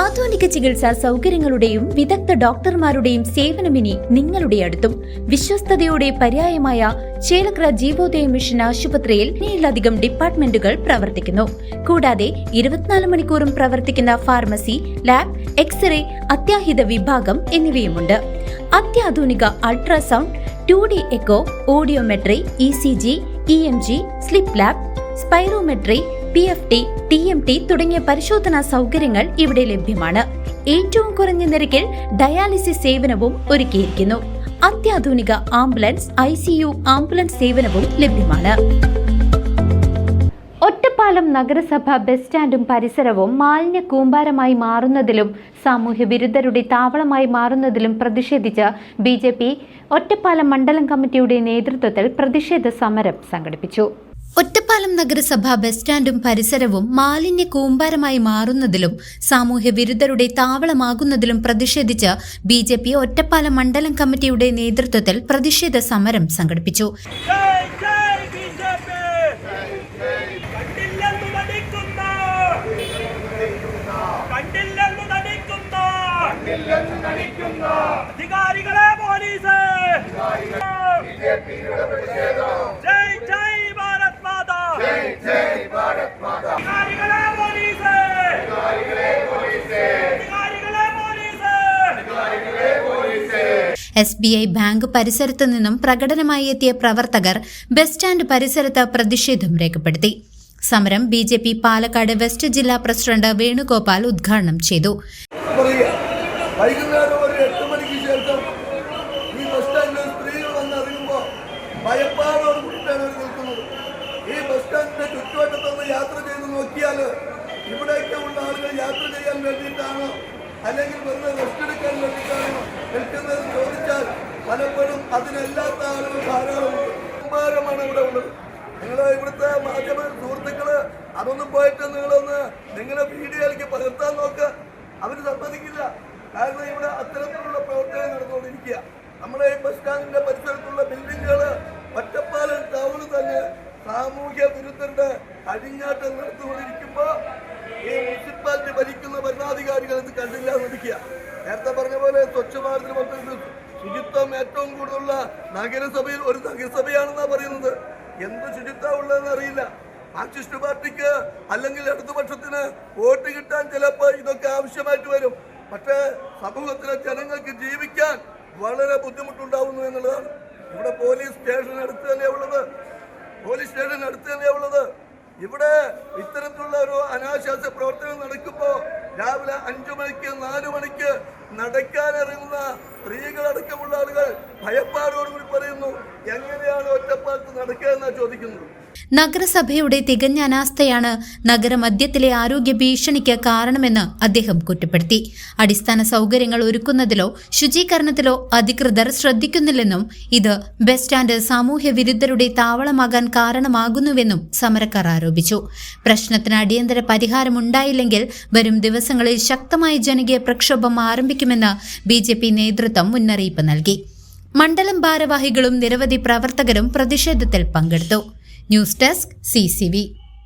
ആധുനിക ചികിത്സാ സൗകര്യങ്ങളുടെയും വിദഗ്ധ ഡോക്ടർമാരുടെയും സേവനമിനി നിങ്ങളുടെ അടുത്തും. വിശ്വസ്തതയുടെ പര്യായമായ ചേലക്കര ജീവോദയ മിഷൻ ആശുപത്രിയിൽ 7ലധികം ഡിപ്പാർട്ട്മെന്റുകൾ പ്രവർത്തിക്കുന്നു. കൂടാതെ 24 മണിക്കൂറും പ്രവർത്തിക്കുന്ന ഫാർമസി, ലാബ്, എക്സ്റേ, അത്യാഹിത വിഭാഗം എന്നിവയുമുണ്ട്. അത്യാധുനിക ultrasound, 2D echo, audiometry, ECG, EMG, sleep lab, spirometry, PFT, TMT തുടങ്ങിയ പരിശോധനാ സൗകര്യങ്ങൾ ഇവിടെ ലഭ്യമാണ്. ഏറ്റവും കുറഞ്ഞ നിരക്കിൽ ഡയാലിസിസ് സേവനവും ഒരുക്കിയിരിക്കുന്നു. അത്യാധുനിക ആംബുലൻസ്, ICU ആംബുലൻസ് സേവനവും ലഭ്യമാണ്. ഒറ്റപ്പാലം നഗരസഭ ബസ് സ്റ്റാൻഡും പരിസരവും മാലിന്യ കൂമ്പാരമായി മാറുന്നതിലും സാമൂഹ്യ വിരുദ്ധരുടെ താവളമായി മാറുന്നതിലും പ്രതിഷേധിച്ച് BJP ഒറ്റപ്പാലം മണ്ഡലം കമ്മിറ്റിയുടെ നേതൃത്വത്തിൽ പ്രതിഷേധ സമരം സംഘടിപ്പിച്ചു. ഒറ്റപ്പാലം നഗരസഭ ബസ് സ്റ്റാൻഡും പരിസരവും മാലിന്യ കൂമ്പാരമായി മാറുന്നതിലും സാമൂഹ്യ വിരുദ്ധരുടെ താവളമാകുന്നതിലും പ്രതിഷേധിച്ച് BJP ഒറ്റപ്പാലം മണ്ഡലം കമ്മിറ്റിയുടെ നേതൃത്വത്തിൽ പ്രതിഷേധ സമരം സംഘടിപ്പിച്ചു. SBI ബാങ്ക് പരിസരത്തു നിന്നും പ്രകടനമായി എത്തിയ പ്രവർത്തകർ ബസ് സ്റ്റാൻഡ് പരിസരത്ത് പ്രതിഷേധം രേഖപ്പെടുത്തി. സമരം BJP പാലക്കാട് വെസ്റ്റ് ജില്ലാ പ്രസിഡന്റ് വേണുഗോപാൽ ഉദ്ഘാടനം ചെയ്തു. ഈ ബസ് സ്റ്റാൻഡിന്റെ ചുറ്റുവട്ടത്തൊന്ന് യാത്ര ചെയ്ത് നോക്കിയാൽ ഇവിടേക്ക് ഉള്ള ആളുകൾ യാത്ര ചെയ്യാൻ വേണ്ടിയിട്ടാണോ അല്ലെങ്കിൽ വെറുതെ റെസ്റ്റ് എടുക്കാൻ വേണ്ടിയിട്ടാണോ നിൽക്കുന്നതെന്ന് ചോദിച്ചാൽ പലപ്പോഴും അതിനെല്ലാത്ത ആളുകൾ ധാരാളമുണ്ട്. കുമ്പാരമാണ് ഇവിടെ ഉള്ളത്. നിങ്ങൾ ഇവിടുത്തെ മാധ്യമ സുഹൃത്തുക്കള് അതൊന്നും പോയിട്ട് നിങ്ങളെ വീഡിയോയിലേക്ക് പകർത്താൻ നോക്ക്. അവർ സമ്മതിക്കില്ല. കാരണം ഇവിടെ അത്തരത്തിലുള്ള പ്രവർത്തനം നടന്നുകൊണ്ടിരിക്കുക. നമ്മുടെ ഈ ബസ് സ്റ്റാൻഡിന്റെ പരിസരത്തുള്ള ബിൽഡിങ്ങുകൾ ഒറ്റപ്പാലം ടൗണ് തന്നെ സാമൂഹ്യ വിരുദ്ധരുടെ അഴിഞ്ഞാട്ടം നടത്തുകൊണ്ടിരിക്കുമ്പോൾ ഈ മുനിസിപ്പാലിറ്റി ഭരിക്കുന്ന ഭരണാധികാരികൾ ഇത് കണ്ടില്ല എന്നിരിക്കുക. നേരത്തെ പറഞ്ഞ പോലെ സ്വച്ഛ ഭാരതിന് പദ്ധതി ശുചിത്വം ഏറ്റവും കൂടുതലുള്ള നഗരസഭയിൽ ഒരു നഗരസഭയാണെന്നാ പറയുന്നത്. എന്ത് ശുചിത്വം ഉള്ളതെന്ന് അറിയില്ല. മാർക്സിസ്റ്റ് പാർട്ടിക്ക് അല്ലെങ്കിൽ ഇടതുപക്ഷത്തിന് വോട്ട് കിട്ടാൻ ചിലപ്പോൾ ഇതൊക്കെ ആവശ്യമായിട്ട് വരും. പക്ഷേ സമൂഹത്തിലെ ജനങ്ങൾക്ക് ജീവിക്കാൻ വളരെ ബുദ്ധിമുട്ടുണ്ടാവുന്നു എന്നുള്ളതാണ്. ഇവിടെ പോലീസ് സ്റ്റേഷൻ അടുത്ത് തന്നെയാ ഉള്ളത്. ഇവിടെ ഇത്തരത്തിലുള്ള ഒരു അനാശാസ്യ പ്രവർത്തനം നടക്കുമ്പോൾ രാവിലെ 5 മണിക്ക് 4 മണിക്ക് നടക്കാനിറങ്ങുന്ന സ്ത്രീകളടക്കമുള്ള ആളുകൾ ഭയപ്പാടോടുകൂടി പറയുന്നു, എങ്ങനെയാണ് ഒറ്റപ്പാലത്ത് നടക്കുക എന്നാണ് ചോദിക്കുന്നത്. നഗരസഭയുടെ തികഞ്ഞ അനാസ്ഥയാണ് നഗരമധ്യത്തിലെ ആരോഗ്യ ഭീഷണിക്ക് കാരണമെന്ന് അദ്ദേഹം കുറ്റപ്പെടുത്തി. അടിസ്ഥാന സൗകര്യങ്ങൾ ഒരുക്കുന്നതിലോ ശുചീകരണത്തിലോ അധികൃതർ ശ്രദ്ധിക്കുന്നില്ലെന്നും ഇത് ബസ് സ്റ്റാൻഡ് സാമൂഹ്യ വിരുദ്ധരുടെ താവളമാകാൻ കാരണമാകുന്നുവെന്നും സമരക്കാർ ആരോപിച്ചു. പ്രശ്നത്തിന് അടിയന്തര പരിഹാരമുണ്ടായില്ലെങ്കിൽ വരും ദിവസങ്ങളിൽ ശക്തമായ ജനകീയ പ്രക്ഷോഭം ആരംഭിക്കുമെന്ന് BJP നേതൃത്വം മുന്നറിയിപ്പ് നൽകി. മണ്ഡലം ഭാരവാഹികളും നിരവധി പ്രവർത്തകരും പ്രതിഷേധത്തിൽ പങ്കെടുത്തു. News desk CCV.